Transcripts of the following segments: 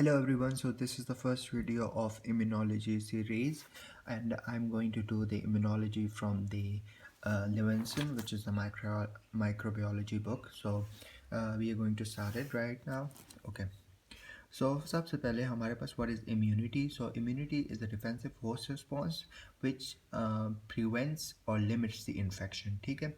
Hello everyone, so this is the first video of immunology series and I'm going to do the immunology from the Levinson, which is the microbiology book. So we are going to start it right now. Okay. So सबसे पहले हमारे पास what is immunity? So immunity is the defensive host response which prevents or limits the infection. ठीक है.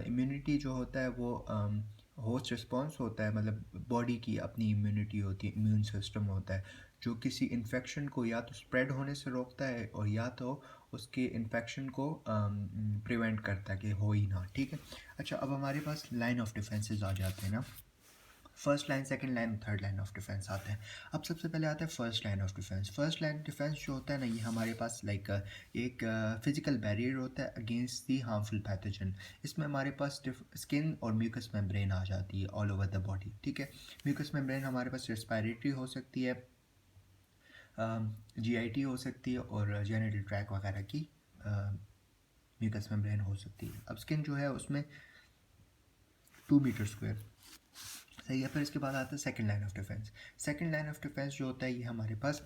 Immunity जो होता है वो host response होता है, मतलब बॉडी की अपनी इम्यूनिटी होती है, इम्यून सिस्टम होता है जो किसी इन्फेक्शन को या तो स्प्रेड होने से रोकता है और या तो उसके इन्फेक्शन को प्रिवेंट करता है कि हो ही ना. ठीक है. अच्छा, अब हमारे पास लाइन ऑफ डिफेंसेस आ जाते हैं ना. First line, second line, third line of defence आते हैं. अब सबसे पहले आता है first line of defence. First line defence जो होता है ना, ये हमारे पास लाइक एक फिजिकल बैरियर होता है अगेंस्ट दी हार्मफुल पैथोजन. इसमें हमारे पास स्किन और म्यूकस मेम्ब्रेन आ जाती है ऑल ओवर द बॉडी. ठीक है. म्यूकस मेम्ब्रेन हमारे पास रेस्पिरेटरी हो सकती है, जीआईटी हो सकती है और जेनिटल ट्रैक वगैरह की म्यूकस मेम्ब्रेन हो सकती है. अब स्किन जो है उसमें 2 मीटर स्क्वायर. सही है. फिर इसके बाद आता है second line of defence. Second line of defence जो होता है ये हमारे पास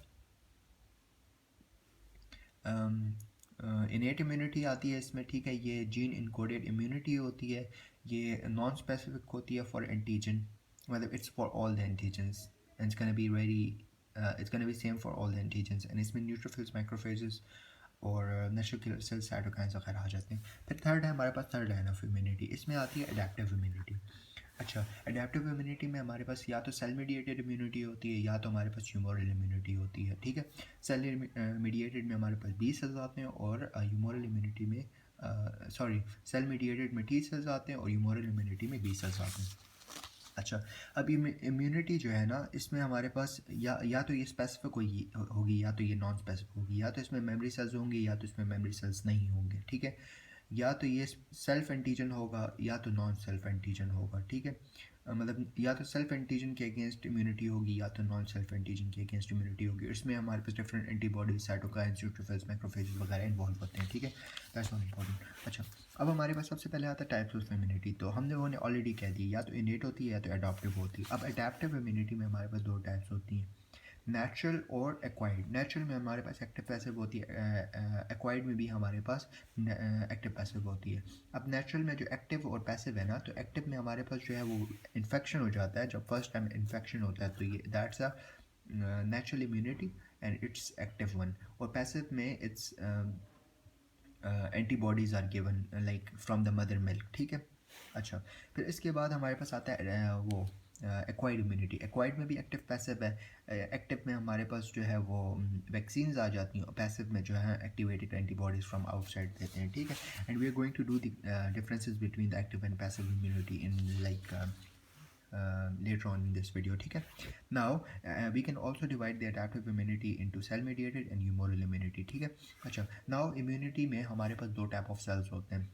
इनेट इम्यूनिटी आती है इसमें. ठीक है. ये जीन इनकोडेड इम्यूनिटी होती है. ये नॉन स्पेसिफिक होती है फॉर एंटीजन, मतलब it's for all the antigens and it's gonna be very it's gonna be same for all the antigens. And इसमें न्यूट्रोफिल्स, मैक्रोफेजेस और नेचुरल किलर सेल्स, साइटोकाइन्स वगैरह आ जाते हैं. फिर थर्ड है हमारे पास थर्ड लाइन ऑफ इम्यूनिटी. इसमें आती है अडेप्टिव इम्यूनिटी. अच्छा, एडेप्टिव इम्यूनिटी में हमारे पास या तो सेल मीडिएटेड इम्यूनिटी होती है या तो हमारे पास ह्यूमोरल इम्यूनिटी होती है. ठीक है. सेल मीडिएटेड में हमारे पास बी सेल्स आते हैं और ह्यूमोरल इम्यूनिटी में सेल मीडिएटेड में टी सेल्स आते हैं और ह्यूमोरल इम्यूनिटी में बी सेल्स आते हैं. अच्छा, अब इम्यूनिटी जो है ना, इसमें हमारे पास या तो ये स्पेसिफिक होगी या तो ये नॉन स्पेसिफिक होगी. या तो इसमें मेमोरी सेल्स होंगे या तो इसमें मेमोरी सेल्स नहीं होंगे. ठीक है. या तो ये सेल्फ एंटीजन होगा या तो नॉन सेल्फ एंटीजन होगा. ठीक है. मतलब या तो सेल्फ एंटीजन के अगेंस्ट इम्यूनिटी होगी या तो नॉन सेल्फ एंटीजन के अगेंस्ट इम्यूनिटी होगी. इसमें हमारे पास different antibodies, cytokines, neutrophils, macrophages वगैरह इन्वॉल्व होते हैं. ठीक है. That's not important. अच्छा, अब हमारे पास सबसे पहले आता है टाइप्स ऑफ इम्यूनिटी. तो हमने वो ऑलरेडी कह दी, या तो इनेट होती है या तो अडॉप्टिव होती है. अब अडेप्टिव इम्यूनिटी में हमारे पास दो टाइप्स होती हैं, नेचुरल और एक्वायर्ड. नेचुरल में हमारे पास एक्टिव पैसिव होती है, एक्वायर्ड में भी हमारे पास एक्टिव पैसिव होती है. अब नेचुरल में जो एक्टिव और पैसिव है ना, तो एक्टिव में हमारे पास जो है वो इन्फेक्शन हो जाता है. जब फर्स्ट टाइम इन्फेक्शन होता है तो ये that's a natural immunity and it's active one. और पैसिव में it's antibodies are given like from the mother milk. ठीक है. अच्छा, फिर इसके बाद हमारे पास आता है वो एक्वायर्ड इम्यूनिटी. एक्वायर्ड में भी एक्टिव पैसिव है. एक्टिव में हमारे पास जो है वो वैक्सीन्स आ जाती हैं और पैसिव में जो है एक्टिवेटेड एंटीबॉडीज फ्रॉम आउटसाइड देते हैं. ठीक है. And we are going to do the differences between the active and passive immunity in like later on in this video. ठीक है. Now we can also divide the adaptive immunity into cell mediated and humoral immunity. ठीक है. अच्छा, now immunity में हमारे पास दो type of sales होते हैं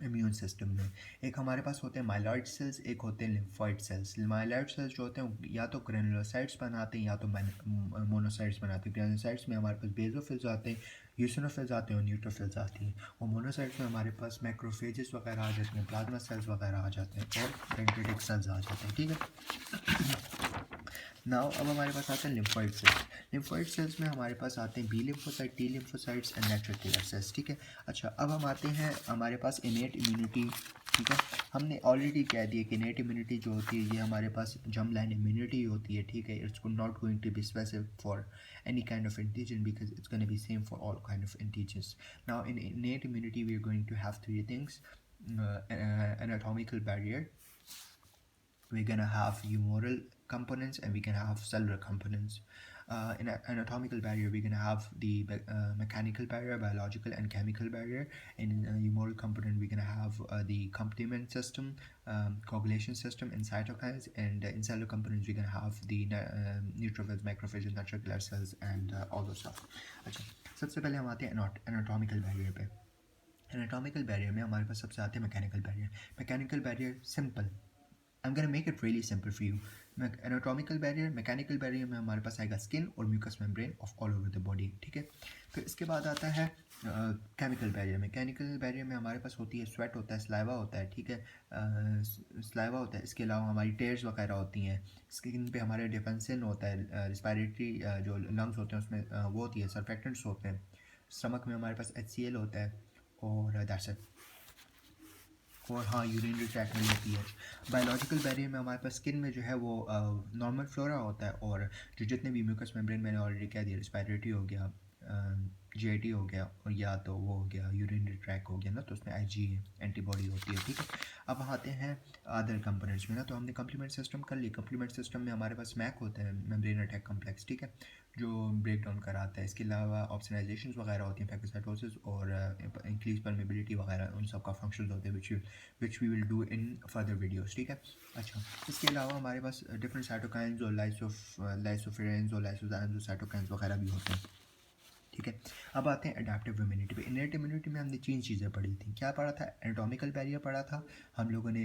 इम्यून सिस्टम में. एक हमारे पास होते हैं माइलॉइड सेल्स, एक होते हैं लिम्फॉइड सेल्स. माइलॉइड सेल्स जो होते हैं या तो ग्रेनुलोसाइट्स बनाते हैं या तो मोनोसाइट्स बनाते हैं. ग्रेनुलोसाइट्स में हमारे पास बेसोफिल्स आते हैं, यूसिनोफिल्स आते हैं और न्यूट्रोफिल्स आती हैं. और मोनोसाइट्स में हमारे पास मैक्रोफेजेस वगैरह आ जाते हैं, प्लाज्मा सेल्स वगैरह आ जाते हैं और डेंड्रिटिक सेल्स आ जाते हैं. ठीक है. नाउ अब हमारे पास आते हैं लिम्फोइड सेल्स. लिम्फोइड सेल्स में हमारे पास आते हैं B lymphocyte, T lymphocytes and natural killer cells. ठीक है. अच्छा, अब हम आते हैं हमारे पास इनेट इम्यूनिटी. ठीक है. हमने ऑलरेडी कह दिया कि इनेट इम्यूनिटी जो होती है ये हमारे पास जर्म लाइन इम्यूनिटी होती है. ठीक है. It's not going to be specific for any kind of antigen because it's going to be same for all kind of antigens. Now in innate immunity we are going to have three things: anatomical barrier, we're gonna have humoral components, and we can have cellular components. In an anatomical barrier, we're gonna have the mechanical barrier, biological and chemical barrier. In a humoral component, we're gonna have the complement system, coagulation system, and cytokines. And in cellular components, we're gonna have the neutrophils, macrophages, natural killer cells, and all those stuff. अच्छा, सबसे पहले हम आते हैं anatomical barrier पे. Anatomical barrier में हमारे पास सबसे आते हैं mechanical barrier. Mechanical barrier simple, I'm gonna make it really simple for you. Anatomical barrier, mechanical barrier में हमारे पास आएगा स्किन और mucous membrane of all over the body, ठीक है। फिर इसके बाद आता है केमिकल बैरियर में। केमिकल बैरियर में हमारे पास होती है स्वेट होता है, स्लाइवा होता है, ठीक है, स्लाइवा होता है। इसके अलावा हमारी टेयर्स वगैरह होती हैं। स्किन पे हमारे डिफेंसिन होता है, रिस्पायरेटरी जो लंग्स होते हैं उसमें वो होती है, सर्फेक्टेंट्स होते हैं। स्टमक में हमारे पास HCl होता है और दैट्स इट। और हाँ, यूरिनरी ट्रैक्ट में होती है। बायोलॉजिकल बैरियर में हमारे पास स्किन में जो है वो नॉर्मल फ्लोरा होता है, और जो जितने भी म्यूकस मेम्ब्रेन मैंने ऑलरेडी कह दिया, रिस्पायरेटरी हो गया, GIT हो गया, और या तो वो हो गया यूरिनरी ट्रैक हो गया ना, तो उसमें IG एंटीबॉडी होती है, ठीक है। अब आते हैं अदर कंपोनेंट्स में ना, तो हमने कम्प्लीमेंट सिस्टम कर ली। कम्प्लीमेंट सिस्टम में हमारे पास मैक होता है, मेम्ब्रेन अटैक कॉम्प्लेक्स, ठीक है, जो ब्रेक डाउन कराता है। इसके अलावा ऑप्सनाइजेशन वगैरह होती हैं, फैगोसाइटोसिस और इंक्रीज परमेबिलिटी वगैरह, उन सब का फंक्शन होते हैं which we will do in further videos, ठीक है। अच्छा, इसके अलावा हमारे पास डिफरेंट साइटोकाइंस और लाइसोफेरेंस और लाइसोजाइम्स और साइटोकाइंस वगैरह भी होते हैं, ठीक है। अब आते हैं अडेप्टिव इम्यूनिटी पे। इननेट इम्यूनिटी में हमने 3 चीज़ें पढ़ी थी। क्या पढ़ा था? एनाटॉमिकल बैरियर पढ़ा था हम लोगों ने,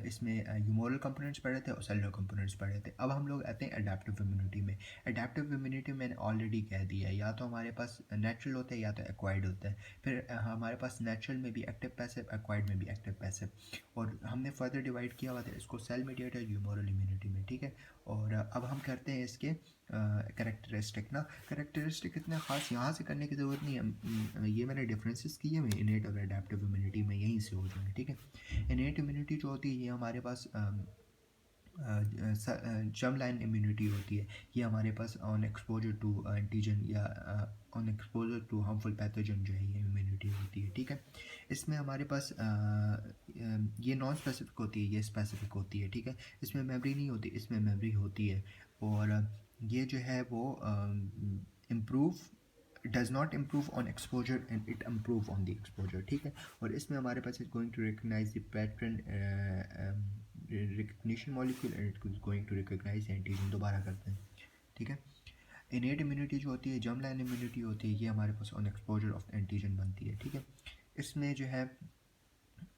इसमें ह्यूमोरल कंपोनेंट्स पढ़े थे और सेलुलर कंपोनेंट्स पढ़े थे। अब हम लोग आते हैं अडेप्टिव इम्यूनिटी में। अडेप्टिव इम्यूनिटी मैंने ऑलरेडी कह दिया है, या तो हमारे पास नेचुरल होता है या तो एक्वायर्ड होता है। फिर हमारे पास नेचुरल में भी एक्टिव पैसिव, एक्वायर्ड में भी एक्टिव पैसिव, और हमने फर्दर डिवाइड किया हुआ था इसको सेल मीडिएटेड ह्यूमोरल इम्यूनिटी में, ठीक है। और अब हम करते हैं इसके करेक्टरिस्टिक ना। करेक्टरिस्टिक इतना ख़ास यहाँ से करने की ज़रूरत नहीं है, ये मैंने डिफरेंसेस किए हुए इनेट और अडेप्टिव इम्यूनिटी में, यहीं से हो जाएंगे, ठीक है। इनेट इम्यूनिटी जो होती है ये हमारे पास जर्म लाइन इम्यूनिटी होती है। ये हमारे पास ऑन एक्सपोजर टू एंटीजन या on exposure to harmful pathogen जो है ये इम्यूनिटी होती है, ठीक है। इसमें हमारे पास ये नॉन स्पेसिफिक होती है, ये स्पेसिफिक होती है, ठीक है। इसमें मेमोरी नहीं होती, इसमें मेमोरी होती है। और ये जो है वो improve does not improve on exposure and it improve on the exposure, ठीक है। और इसमें हमारे पास is going to recognise the pattern recognition molecule and it is going to recognise antigen. दोबारा करते हैं, ठीक है। इनेट इम्यूनिटी जो होती है, जर्म लाइन इम्यूनिटी होती है, ये हमारे पास ऑन एक्सपोजर ऑफ एंटीजन बनती है, ठीक है। इसमें जो है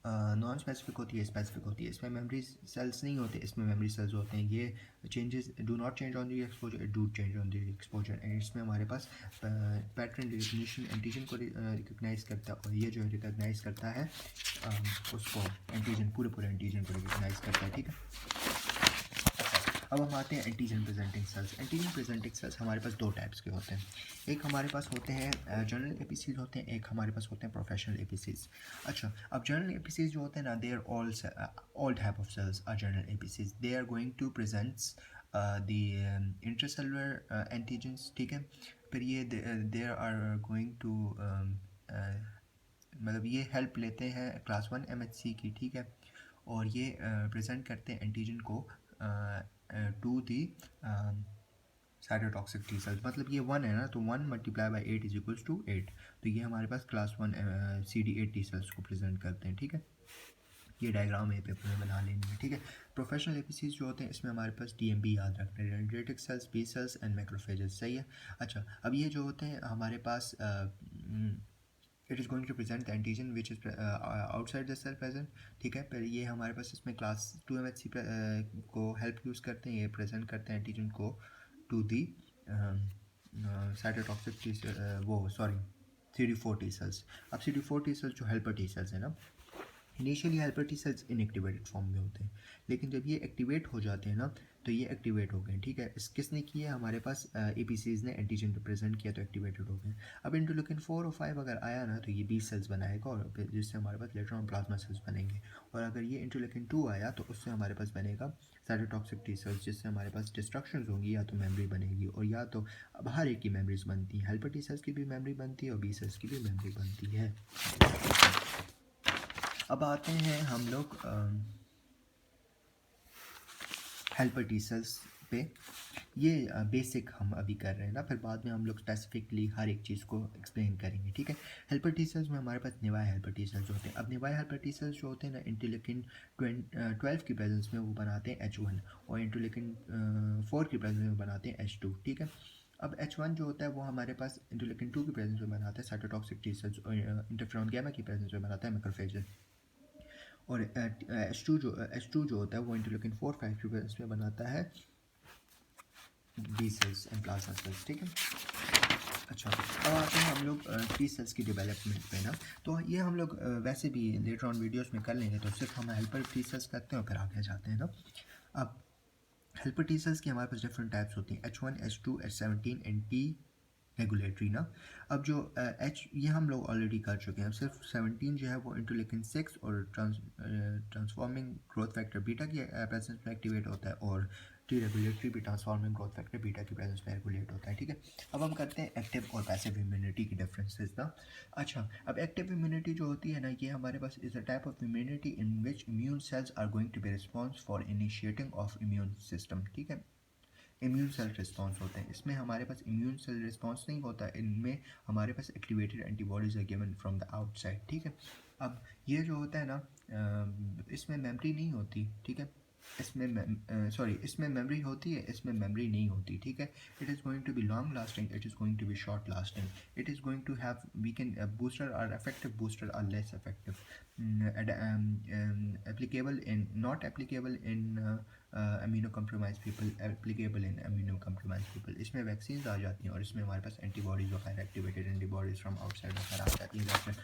नॉन स्पेसिफिक होती है, स्पेसिफिक होती है। इसमें मेमोरी सेल्स नहीं होते, इसमें मेमोरी सेल्स होते हैं। ये changes do not change on the exposure, it do change on the exposure. And इसमें हमारे पास पैटर्न रिकग्निशन एंटीजन को रिकग्नाइज करता है, और ये जो रिकग्नाइज करता है उसको एंटीजन, पूरे एंटीजन को रिकग्नाइज करता है, ठीक है। अब हम आते हैं antigen presenting sales. Antigen presenting sales हमारे पास 2 टाइप्स के होते हैं। एक हमारे पास होते हैं जनरल एपीसीज होते हैं, एक हमारे पास होते हैं प्रोफेशनल एपीसीज। अच्छा, अब जनरल एपीसीज जो होते हैं ना, they are all type of cells are general APCs. They are going to presents the intracellular antigens, ठीक है। फिर ये दे आर गोइंग टू मतलब ये हेल्प लेते हैं क्लास 1 MHC की, ठीक है। और ये प्रेजेंट करते हैं एंटीजन को to the cytotoxic T cells. मतलब ये 1 है ना, तो 1 multiply by 8 is equals to 8। तो ये हमारे पास क्लास 1 CD8 टी सेल्स को प्रेजेंट करते हैं, ठीक है। ये डायग्राम है पेपर में बना लेंगे, ठीक है। प्रोफेशनल एपीसीज जो होते हैं इसमें हमारे पास DMB याद रखना है, dendritic cells, B cells and macrophages, सही है। अच्छा, अब ये जो होते हैं हमारे पास it is going to present the antigen which is outside the cell present, ठीक है। फिर ये हमारे पास इसमें क्लास 2 MHC को हेल्प यूज़ करते हैं, ये प्रेजेंट करते हैं एंटीजन को टू दी साइटोटॉक्सिक टी, वो सॉरी CD4 टी सेल्स। अब CD4 टी सेल्स जो हेल्पर टी सेल्स है ना, initially helper T cells inactivated form में होते हैं, लेकिन जब ये एक्टिवेट हो जाते हैं ना, तो ये एक्टिवेट हो गए, ठीक है। इस किसने किया? हमारे पास APCs ने एंटीजन रिप्रेजेंट किया, तो एक्टिवेटेड हो गए। अब इंटरल्यूकिन 4 और 5 अगर आया ना, तो ये B सेल्स बनाएगा, और फिर जिससे हमारे पास लेटर ऑन प्लाज्मा सेल्स बनेंगे। और अगर ये इंटरल्यूकिन 2 आया, तो उससे हमारे पास बनेगा साइटोटॉक्सिक टी सेल्स, जिससे हमारे पास डिस्ट्रक्शंस होंगी, या तो मेमोरी बनेगी, और या तो अब हर एक की मेमोरीज बनती हैं। हेल्पर टी सेल्स की भी मेमोरी बनती है और B सेल्स की भी मेमोरी बनती है। अब आते हैं हम लोग हेल्पर टी सेल्स पे। ये बेसिक हम अभी कर रहे हैं ना, फिर बाद में हम लोग स्पेसिफिकली हर एक चीज़ को एक्सप्लेन करेंगे, ठीक है। हेल्पर टी सेल्स में हमारे पास निवाय हेल्पर टी सेल्स होते हैं। अब निवाय हेल्पर टी सेल्स जो होते हैं ना, इंटरल्यूकिन 12 की प्रेजेंस में वो बनाते हैं H1, और इंटरल्यूकिन 4 की प्रेजेंस में बनाते हैं H2, ठीक है। अब H1 जो होता है वो हमारे पास इंटरल्यूकिन 2 की प्रेजेंस में बनाता है साइटोटॉक्सिक टी सेल्स, और इंटरफेरॉन गैमा की प्रेजेंस में बनाता है मैक्रोफेज। और H2 जो होता है वो इंटरल्यूकिन 4-5 के प्रेजेंस में बनाता है B cells and plasma cells, ठीक है। अच्छा, अब आते हैं हम लोग टी सेल्स की डेवलपमेंट पे ना। तो ये हम लोग वैसे भी लेटर ऑन वीडियोस में कर लेंगे, तो सिर्फ हम हेल्पर टी सेल्स करते हैं और फिर आगे जाते हैं ना। अब हेल्पर टी सेल्स की हमारे पास डिफरेंट टाइप्स होती हैं, H1, H2, H17 and T regulatory ना। अब जो ये हम लोग ऑलरेडी कर चुके हैं। अब सिर्फ 17 जो है वो इंटरलेकिन 6 और ट्रांसफॉर्मिंग ग्रोथ फैक्टर बीटा की प्रेजेंस में एक्टिवेट होता है, और टी रेगुलेटरी भी ट्रांसफॉर्मिंग ग्रोथ फैक्टर बीटा की प्रेजेंस में रेगुलेट होता है, ठीक है। अब हम करते हैं एक्टिव और पैसिव इम्यूनिटी की डिफरेंसेस ना। अच्छा, अब एक्टिव इम्यूनिटी जो होती है ना, ये हमारे पास is a type of immunity in which immune cells are going to be response for initiating of immune system, ठीक है। इम्यून सेल रिस्पॉन्स होते हैं, इसमें हमारे पास इम्यून सेल रिस्पॉन्स नहीं होता, इनमें हमारे पास activated antibodies are given from the outside, ठीक है। अब ये जो होता है ना, इसमें मेमोरी नहीं होती, ठीक है। इसमें मेमोरी होती है, इसमें मेमोरी नहीं होती, ठीक है। It is going to be long lasting, it is going to be short lasting, it is going to have we can booster are effective, booster are less effective, applicable in not applicable in immunocompromised people, applicable in immunocompromised people। इसमें vaccine आ जाती हैं और इसमें हमारे पास antibodies वगैरह, activated antibodies from outside वगैरह आ जाती हैं।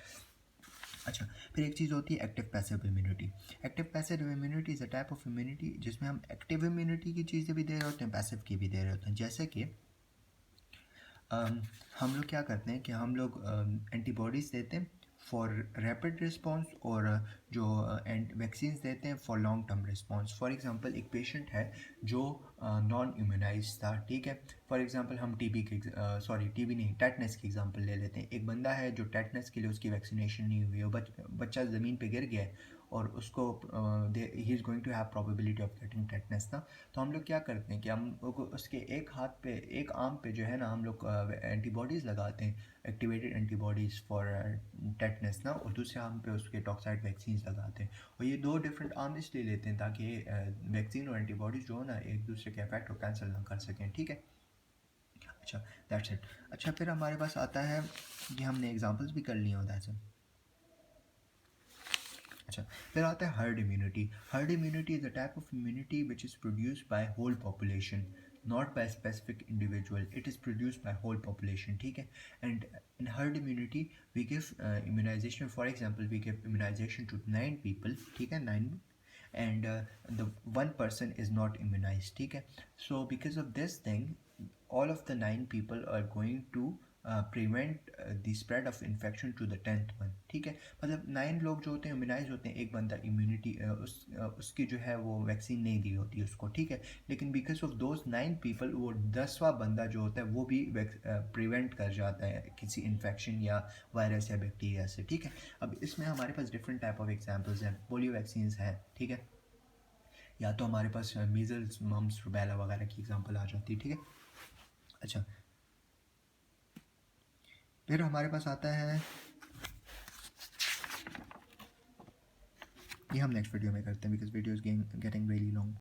अच्छा, फिर एक चीज़ होती है active passive immunity. Active passive immunity is a type of immunity जिसमें हम एक्टिव इम्यूनिटी की चीज़ें भी दे रहे होते हैं, पैसिव की भी दे रहे होते हैं। जैसे कि हम लोग क्या करते हैं कि हम लोग एंटीबॉडीज़ देते हैं फॉर रैपिड रिस्पॉन्स, और जो वैक्सीन देते हैं for long term response. For example एक पेशेंट है जो नॉन इम्यूनाइज था, ठीक है। फॉर एग्जांपल हम टीबी नहीं, टेटनस की एग्जांपल ले लेते हैं। एक बंदा है जो टेटनस के लिए उसकी वैक्सीनेशन नहीं हुई है, बच्चा ज़मीन पे गिर गया है और उसको ही is going to have probability of getting tetanus ना। तो हम लोग क्या करते हैं कि हम लोग उसके एक हाथ पे, एक आर्म पे जो है ना, हम लोग एंटीबॉडीज़ लगाते हैं, एक्टिवेटेड एंटीबॉडीज़ फॉर टेटनस ना, और दूसरे आर्म पे उसके टॉक्साइड वैक्सीन लगाते हैं। और ये दो डिफरेंट आर्म इसलिए लेते हैं ताकि वैक्सीन और एंटीबॉडीज़ जो है ना एक दूसरे के इफेक्ट को कैंसिल ना कर सकें, ठीक है। अच्छा, दैट्स इट। अच्छा, फिर हमारे पास आता है, ये हमने एग्जांपल्स भी कर लिए होता है। अच्छा, फिर आता है herd immunity. Herd immunity is a type of immunity which is produced by whole population, not by specific individual, it is produced by whole population, ठीक है। And in herd immunity we give immunization, for example we give immunization to 9 people, ठीक है, 9, and the one person is not immunized, ठीक है। So because of this thing all of the 9 people are going to prevent the spread of infection to the 10th one, ठीक है। मतलब 9 लोग जो होते हैं इम्यूनाइज होते हैं, एक बंदा इम्यूनिटी उसकी जो है वो वैक्सीन नहीं दी होती उसको, ठीक है। लेकिन बिकॉज ऑफ दोज 9 पीपल वो 10वां बंदा जो होता है वो भी प्रिवेंट कर जाता है किसी इन्फेक्शन या वायरस या बैक्टीरिया से, ठीक है। अब इसमें हमारे पास डिफरेंट टाइप ऑफ एग्जाम्पल्स हैं। पोलियो वैक्सीन हैं, ठीक है, या तो हमारे पास मीजल्स, मम्स, रुबेला वगैरह की एग्जाम्पल आ जाती है, ठीक है। अच्छा, फिर हमारे पास आता है, ये हम नेक्स्ट वीडियो में करते हैं because video is getting really long.